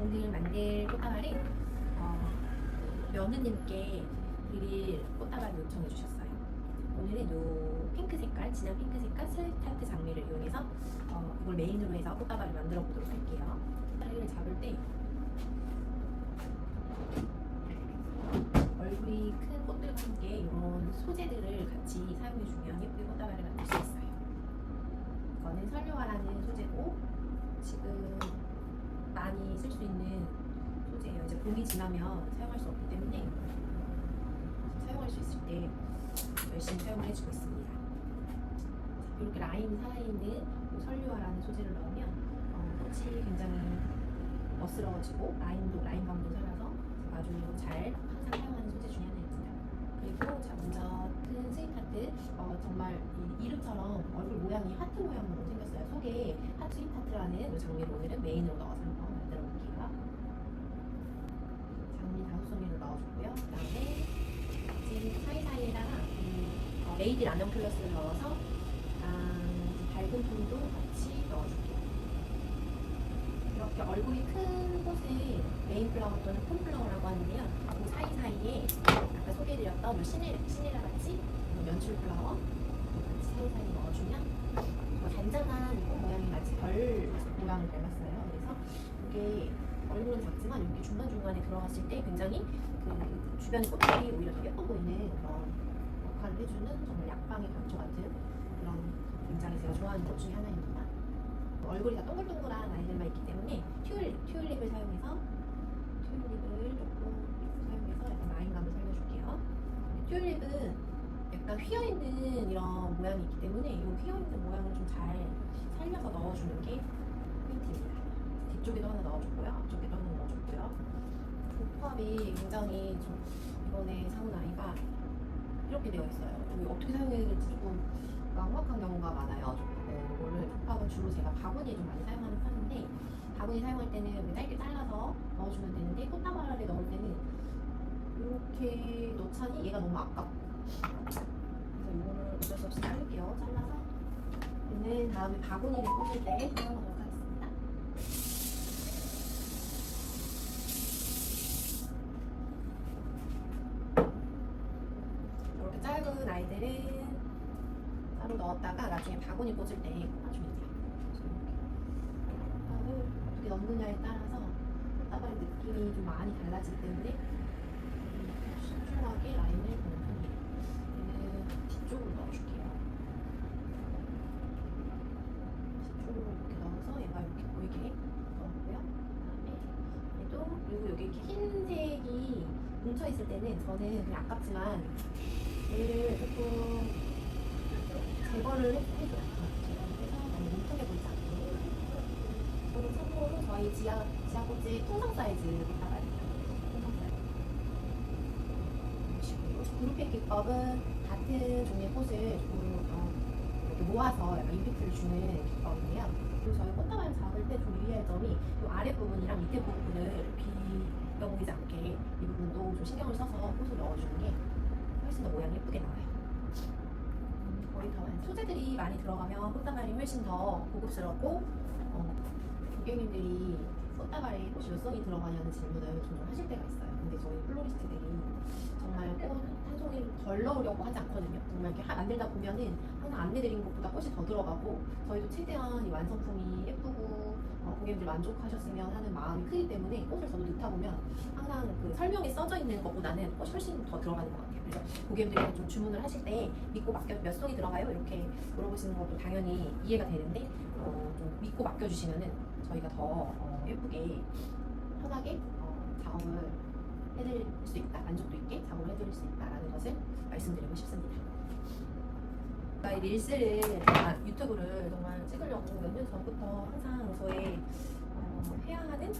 오늘 만들 꽃다발은 며느님께 드릴 꽃다발을 요청해 주셨어요. 오늘은 요 핑크 색깔, 진한 핑크 색깔 스타트 장미를 이용해서 이걸 메인으로 해서 꽃다발을 만들어 보도록 할게요. 꽃다발을 잡을 때 얼굴이 큰 꽃들과 함께 이런 소재들을 같이 사용해 주면 예쁘게 꽃다발을 만들 수 있어요. 이거는 설료화라는 소재고 지금 많이 쓸 수 있는 소재예요. 이제 봄이 지나면 사용할 수 없기 때문에 사용할 수 있을 때 열심히 사용을 해주고 있습니다. 이렇게 라인 살아있는 설료화라는 소재를 넣으면 꽃이 굉장히 멋스러워지고 라인감도 살아서 아주 잘 항상 사용하는 소재 중에 하나입니다. 그리고 자 먼저 큰 스윗하트 정말 이름처럼 얼굴 모양이 하트 모양으로 생겼어요. 속에 하트 스윗하트라는 장미를 오늘은 메인으로 넣어서 한번 만들어 볼게요. 장미 5송이를 넣어줬고요. 그 다음에 이제 사이사이에다가 레이디 라면 플러스를 넣어서 밝은 톤도 같이 넣어줄게요. 이렇게 얼굴이 큰 꽃을 메인 플라워 또는 콘플라워라고 하는데요. 그 사이사이에 아까 소개해드렸던 시네라 같이 연출 플라워 같이 사이사이에 넣어주면 잔잔한 꽃 모양이 마치 별 모양을 닮았어요. 그래서 이게 얼굴은 작지만 이렇게 중간중간에 들어갔을 때 굉장히 그 주변 꽃들이 오히려 더 예뻐 보이는 그런 역할을 해주는 정말 약방의 강초 같은 그런 굉장히 제가 좋아하는 꽃 중에 하나입니다. 얼굴이 다 동글동글한 아이들만 있기 때문에 튤립을 사용해서 튤립을 조금 사용해서 약간 라인감을 살려줄게요. 튤립은 약간 휘어있는 이런 모양이 있기 때문에 이 휘어있는 모양을 좀 잘 살려서 넣어주는 게 포인트입니다. 뒤쪽에도 하나 넣어줬고요. 앞쪽에도 하나 넣어줬고요. 조합이 굉장히 좀 이번에 사온 아이가 이렇게 되어 있어요. 어떻게 사용해야 될지 조금 막막한 경우가 많아요. 이거를 조합은 주로 제가 바구니에 좀 많이 사용하는 편인데 바구니 사용할 때는 짧게 잘라서 넣어주면 되는데 꽃다발에 넣을 때는 이렇게 넣자니 얘가 너무 아깝고 그래서 이거를 어쩔 수 없이 자를게요. 잘라서 얘는 다음에 바구니를 꽂을 때 사용하도록 하겠습니다. 이렇게 짧은 아이들은 따로 넣었다가 나중에 바구니 꽂을 때 꽂아주면 돼요. 꽃다발을 어떻게 넣느냐에 따라서 꽃다발의 느낌이 좀 많이 달라지기 때문에 신중하게 라인을 보는 편이에요. 얘는 뒤쪽으로 넣어줄게요. 뒤쪽으로 이렇게 넣어서 얘가 이렇게 보이게 넣었고요. 그다음에 얘도 그리고 여기 이렇게 흰색이 뭉쳐있을 때는 저는 그냥 아깝지만 얘를 조금 제거를 해줘요. 제거를 해서 너무 뭉툭해 보이지 않게. 그리고 참고로 저희 지하꽃이 통상 사이즈 꽃다발이에요. 통상 사이즈. 그룹핑 기법은 같은 종류의 꽃을 이렇게 모아서 약간 임팩트를 주는 기법인데요. 그리고 저희 꽃다발 잡을 때 좀 유의할 점이 이 아랫부분이랑 밑에 부분을 비어 보이지 않게 이 부분도 좀 신경을 써서 꽃을 넣어주는 게 훨씬 더 모양이 예쁘게 나와요. 거의 다 소재들이 많이 들어가면 꽃다발이 훨씬 더 고급스럽고 고객님들이 꽃다발에 꽃이 몇 송이 들어가냐는 질문을 종종 하실 때가 있어요. 근데 저희 플로리스트들이 정말 꽃 한 송이 덜 넣으려고 하지 않거든요. 정말 이렇게 만들다 보면은 항상 안내드린 것보다 꽃이 더 들어가고 저희도 최대한 이 완성품이 예쁘고 고객님들 만족하셨으면 하는 마음이 크기 때문에 꽃을 저도 넣다 보면 항상 그 설명에 써져 있는 것보다는 꽃이 훨씬 더 들어가는 것 같아요. 그래서 고객님들이 좀 주문을 하실 때 믿고 맡겨 몇 송이 들어가요? 이렇게 물어보시는 것도 당연히 이해가 되는데 좀 믿고 맡겨주시면은 저희가 더 예쁘게 편하게 작업을 해드릴 수 있다, 만족도 있게 작업을 해드릴 수 있다라는 것을 말씀드리고 싶습니다. 이 릴스를 제가 유튜브를 정말 찍으려고 몇 년 전부터 항상 저의 해야 하는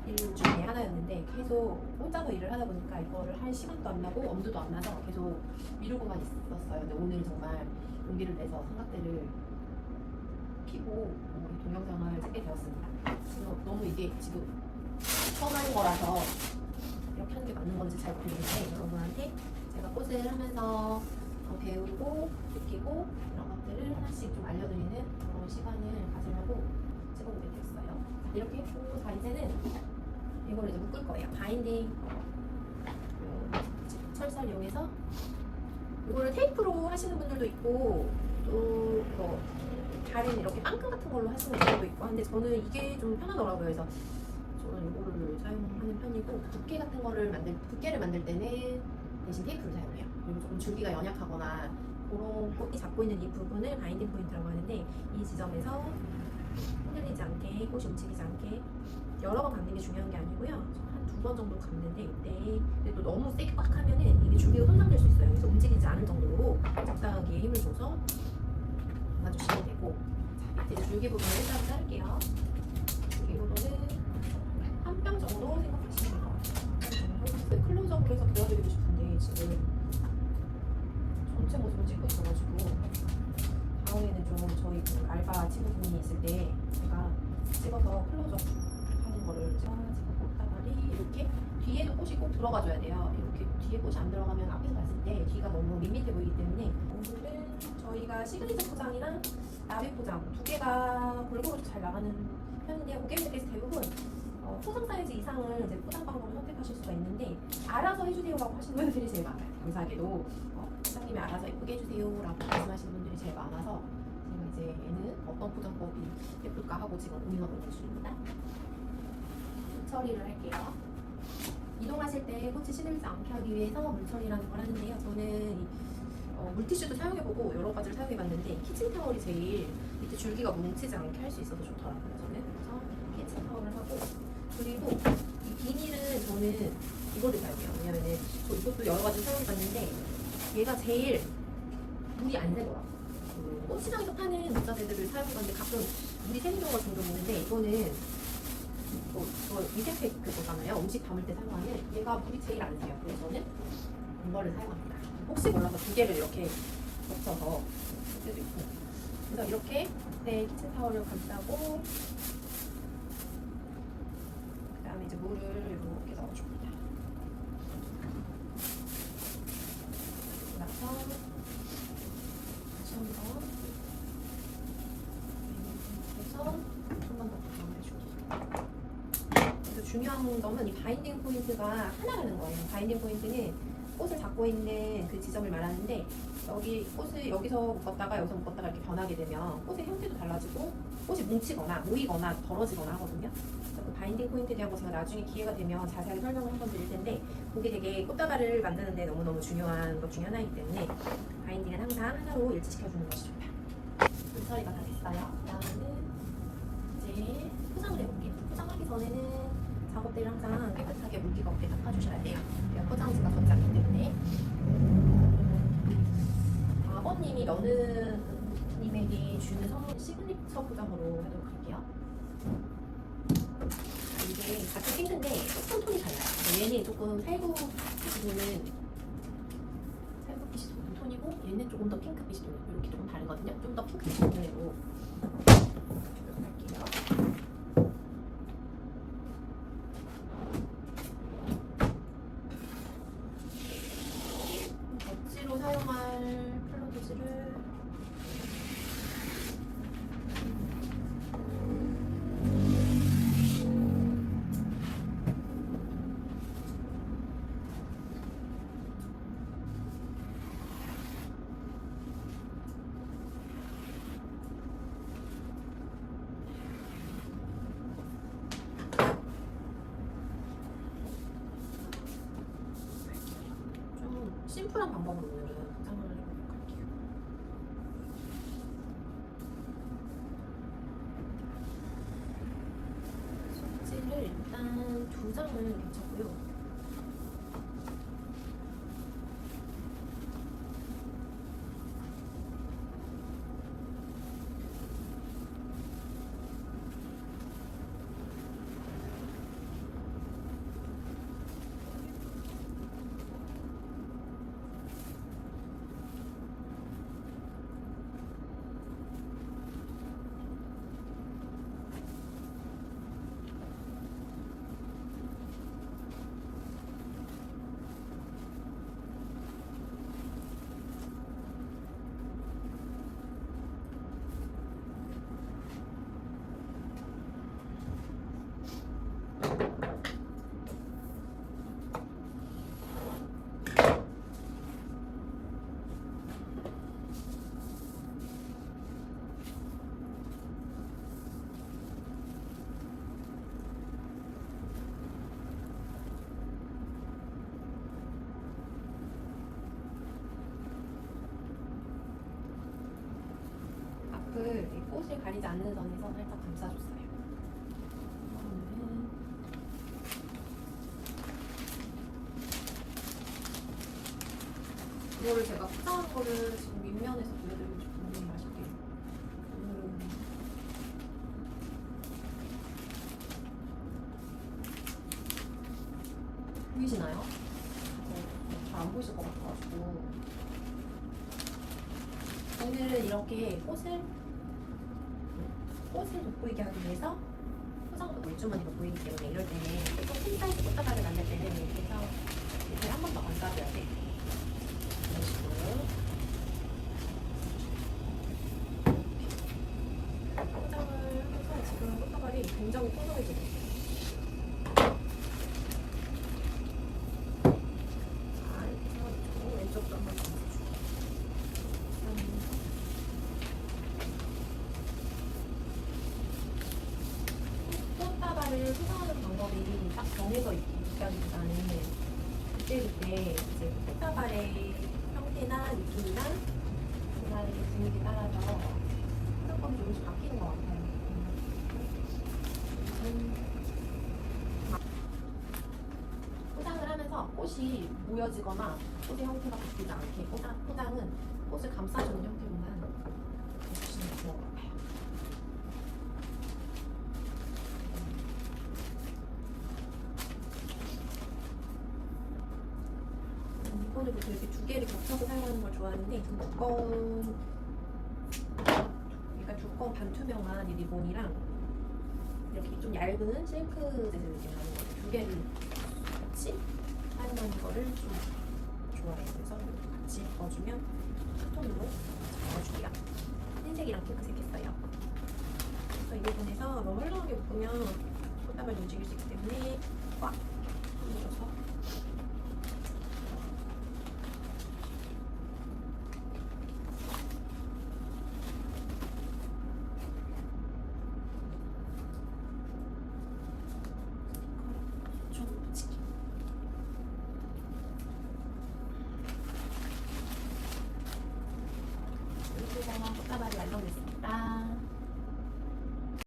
일 중에 하나였는데 계속 혼자서 일을 하다 보니까 이거를 할 시간도 안 나고 엄두도 안 나서 계속 미루고만 있었어요. 근데 오늘 정말 용기를 내서 삼각대를 피고 동영상을 찍게 되었습니다. 그래서 너무 이게 지금 처음 하는 거라서 이렇게 하는 게 맞는 건지 잘 모르겠는데 여러분한테 제가 꽃을 하면서 배우고 느끼고 이런 것들을 하나씩 좀 알려드리는 그런 시간을 가지려고 찍어보게 됐어요. 이렇게 했고 자 이제는 이걸 이제 묶을 거예요. 바인딩 철사를 이용해서 이거를 테이프로 하시는 분들도 있고 또 뭐 다른 이렇게 빵끈 같은 걸로 하시는 분들도 있고 한데 저는 이게 좀 편하더라고요. 그래서 저는 이거를 사용하는 편이고 두께를 만들 때는 대신 테이프를 사용해요. 그리고 조금 줄기가 연약하거나 그런 꽃이 잡고 있는 이 부분을 바인딩 포인트라고 하는데 이 지점에서 흔들리지 않게 꽃이 움직이지 않게 여러 번 감는 게 중요한 게 아니고요. 한 2번 정도 감는데 이때 근데 또 너무 세게 꽉 하면은 이게 줄기가 손상될 수 있어요. 그래서 움직이지 않을 정도로 적당하게 힘을 줘서 감아주시면 되고 자, 밑에 줄기 부분을 일단 자를게요. 줄기 부분은 한 뼘 정도 생각하시면 돼요. 클로즈업으로 해서 보여드리고 싶은데 지금 전체 모습을 찍고 있어가지고 다음에는 좀 저희 그 알바 친구분이 있을 때 제가 찍어서 클로즈업 하는 거를 찍고 꽃다발이 이렇게 뒤에도 꽃이 꼭 들어가줘야 돼요. 이렇게 뒤에 꽃이 안 들어가면 앞에서 봤을 때 뒤가 너무 밋밋해 보이기 때문에 오늘은 저희가 시그니처 포장이랑 나비 포장 두 개가 골고루 잘 나가는 편인데요. 고객님들께서 대부분 포장 사이즈 이상을 이제 포장 방법을 선택하실 수가 있는데 알아서 해주세요라고 하시는 분들이 제일 많아요. 감사하게도 사장님이 알아서 예쁘게 해주세요라고 말씀하시는 분들이 제일 많아서 제가 이제 얘는 어떤 포장법이 예쁠까 하고 지금 고민하고 있는 중입니다. 물처리를 할게요. 이동하실 때 꽃이 시들지 않게 하기 위해서 물처리라는 걸 하는데요. 저는 물티슈도 사용해보고 여러 가지를 사용해봤는데 키친타월이 제일 밑에 줄기가 뭉치지 않게 할 수 있어서 좋더라고요. 저는 그래서 키친타월을 하고 그리고 이 비닐은 저는 이거를 사용해요. 왜냐면은 저 이것도 여러 가지 사용해봤는데 얘가 제일 물이 안 새더라고요. 꽃시장에서 파는 모자재들을 사용해봤는데 가끔 물이 새는 경우가 종종 있는데 이거는 저 위생팩 그거잖아요. 음식 담을 때 사용하는 얘가 물이 제일 안 새요. 그래서 저는 이거를 사용합니다. 혹시 몰라서 두 개를 이렇게 겹쳐서 쓸 수도 있고 그래서 이렇게 네, 키친타월을 감싸고 그 다음에 이제 물을 이렇게 넣어줍니다. 나서 다시 한번 해서 한 번 더 부어줄게요. 그래서 중요한 점은 이 바인딩 포인트가 하나라는 거예요. 바인딩 포인트는 꽃을 잡고 있는 그 지점을 말하는데 여기 꽃을 여기서 묶었다가 여기서 묶었다가 이렇게 변하게 되면 꽃의 형태도 달라지고 꽃이 뭉치거나 모이거나 벌어지거나 하거든요. 그래서 그 바인딩 포인트에 대한 거 제가 나중에 기회가 되면 자세하게 설명을 한번 드릴 텐데 그게 되게 꽃다발을 만드는데 너무너무 중요한 것 중에 하나이기 때문에 바인딩은 항상 하나로 일치시켜주는 것이 좋다. 물처리가 다 됐어요. 그다음은 이제 포장을 해볼게요. 포장하기 전에는 작업대를 항상 깨끗하게 물기가 없게 닦아주셔야 돼요. 포장지가 젖지 않기 때문에. 아버님이 며느님에게 주는 선물 시그니처 포장으로 하도록 할게요. 이게 같은 핑크인데 조금 톤이 달라요. 얘는 조금 살구빛이 도는 톤이고 얘는 조금 더 핑크빛이 도는 이렇게 조금 다르거든요. 좀 더 핑크빛이 도는 애로 할게요. 사용할 플로도즈를 좀 심플한 방법으로 오늘은 포장을 해보도록 할게요. 속지를 일단 2장을 겹쳤고요. 꽃을 가리지 않는 선에서 살짝 감싸줬어요. 그다음에 이거를 제가 포장한 거를 지금 윗면에서 보여드리고 싶은데 맛있게. 보이시나요? 잘 안 보이실 것 같아가지고 오늘은 이렇게 꽃을 돋보이게 하기 위해서 포장도 물주머니 돋보이기 때문에 이럴 때는 좀 큰 사이즈 꽃다발을 만들 때는 이렇게 해서 이렇게 한 번 더 감싸줘야 돼. 이런 식으로 포장을 해서 지금 꽃다발이 굉장히 풍성해지고 있어요. 왼쪽도 한번 감싸주고 꽃다발을 수정하는 방법이 딱 정해져 있다기보다는 그때그때 이제 꽃다발의 형태나 느낌이나 그날의 분위기에 따라서 수정법이 조금씩 바뀌는 것 같아요. 포장을 하면서 꽃이 모여지거나 꽃의 형태가 바뀌지 않게 포장은 꽃을 감싸주는 형태로만 해주시는 게 좋은 것 같아요. 리본을 이렇게 두 개를 겹쳐서 사용하는 걸 좋아하는데 두꺼운 반투명한 이 리본이랑 이렇게 좀 얇은 실크 재질 느낌 나는 거 두 개를 같이 사용하는 거를 좀 좋아해요. 그래서 이렇게 같이 넣어주면 톤으로 넣어줄게요. 흰색이랑 핑크색 했어요. 그래서 이 부분에서 너무 헐렁하게 묶으면 꽃다발이 움직일 수 있기 때문에 꽉 눌러서